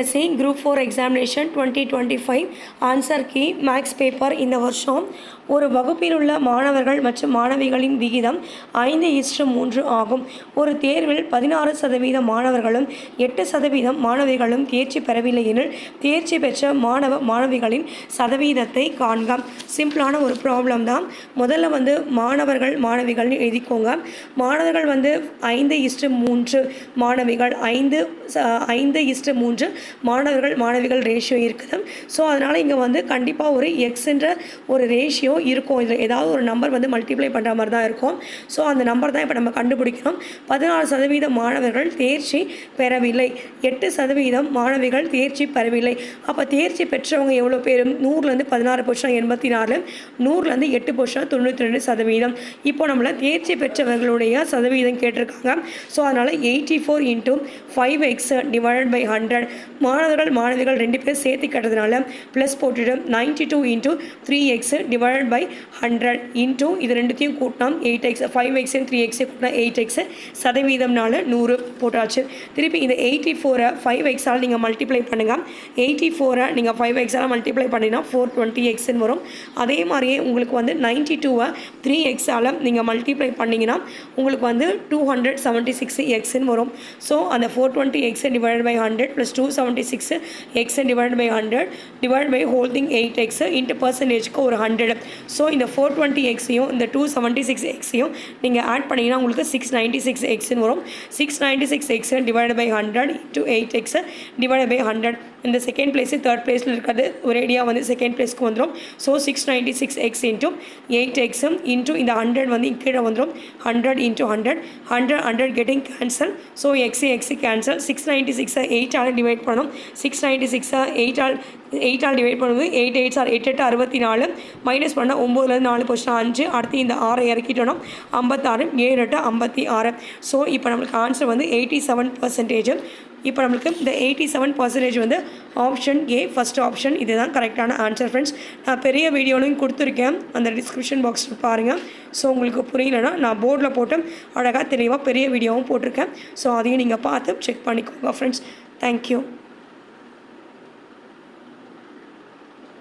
SC group 4 examination 2025 answer key maths paper இந்த வருஷம் ஒரு வகுப்பில் உள்ள மாணவர்கள் மற்றும் மாணவிகளின் விகிதம் 5:3 ஆகும். ஒரு தேர்வில் 16% மாணவர்களும் 8% மாணவிகளும் தேர்ச்சி பெறவில்லை எனில் தேர்ச்சி பெற்ற மாணவிகளின் சதவீதத்தை காண்க. சிம்பிளான ஒரு ப்ராப்ளம் தான். முதல்ல மாணவர்கள் மாணவிகள்னு எழுதிக்கோங்க. மாணவர்கள் 5:3, மாணவிகள் 5:3 மாணவர்கள் ரேஷியோ இருக்குது. ஸோ அதனால் இங்கே கண்டிப்பாக ஒரு எக்ஸ்ன்ற ஒரு ரேஷியோ இருக்கும். இதில் ஏதாவது ஒரு நம்பர் மல்டிப்ளை பண்ணுற மாதிரி தான் இருக்கும். ஸோ அந்த நம்பர் தான் இப்போ நம்ம கண்டுபிடிக்கணும். 16% மாணவர்கள் தேர்ச்சி பெறவில்லை, 8% மாணவிகள் தேர்ச்சி பெறவில்லை. அப்போ தேர்ச்சி பெற்றவங்க எவ்வளோ பேர்? 100லேருந்து 16% 84, 100லேருந்து 8% 92%. இப்போ நம்மளை தேர்ச்சி பெற்றவர்களுடைய சதவீதம் கேட்டிருக்காங்க. ஸோ அதனால் 84 × 5x / 100. மாணவிகள் 2 பேர் சேர்த்து கட்டுறதுனால ப்ளஸ் போட்டுட்டு 92 × 3x / 100 இன்ட்டு இது ரெண்டுத்தையும் கூட்டினா 8x, 5x 3x கூட்டினா 8x, சதவீதம்னால 100 போட்டாச்சு. திருப்பி இந்த 84 5x நீங்கள் மல்டிப்ளை பண்ணுங்கள். 84 நீங்கள் 5x மல்டிப்ளை பண்ணிங்கன்னா 420x வரும். அதே மாதிரியே உங்களுக்கு 92 3x நீங்கள் மல்டிப்ளை பண்ணிங்கன்னா உங்களுக்கு 276x வரும். ஸோ அந்த 420x / 100 + 276x / 100 divide by whole thing 8x into பர்சன்டேஜ்க்கு ஒரு 100. ஸோ இந்த 420xையும் இந்த 276xையும் நீங்கள் ஆட் பண்ணிங்கன்னா உங்களுக்கு 696x வரும். 696x divide by 100 into 8x divide by 100. இந்த செகண்ட் பிளேஸு தேர்ட் பிளேஸில் இருக்கிறது ஒரேடியாக செகண்ட் பிளேஸ்க்கு வந்துடும். So 696x into 8x into இந்த 100 கீழே வந்துடும். 100 × 100 getting cancel. So x cancel. 696 8ஆல் டிவைட் பண்ணணும். 696 8ஆல் டிவைட் பண்ணுவது 8 8 8 64 மைனஸ் பண்ணால் 9லேருந்து 4 போச்சுன்னா 5. அடுத்து இந்த 6 இறக்கிட்டோன்னா 56, 7 8 56. ஸோ இப்போ நம்மளுக்கு ஆன்சர் 87%. இப்போ நம்மளுக்கு இந்த 87% ஆப்ஷன் ஏ ஃபஸ்ட் ஆப்ஷன் இதுதான் கரெக்டான ஆன்சர் ஃப்ரெண்ட்ஸ். நான் பெரிய வீடியோலையும் கொடுத்துருக்கேன், அந்த டிஸ்கிரிப்ஷன் பாக்ஸில் பாருங்கள். ஸோ உங்களுக்கு புரியலன்னா நான் போர்டில் போட்டு அழகாக தெளிவாக பெரிய வீடியோவும் போட்டிருக்கேன். ஸோ அதையும் நீங்கள் பார்த்து செக் பண்ணிக்கோங்க ஃப்ரெண்ட்ஸ். தேங்க்யூ.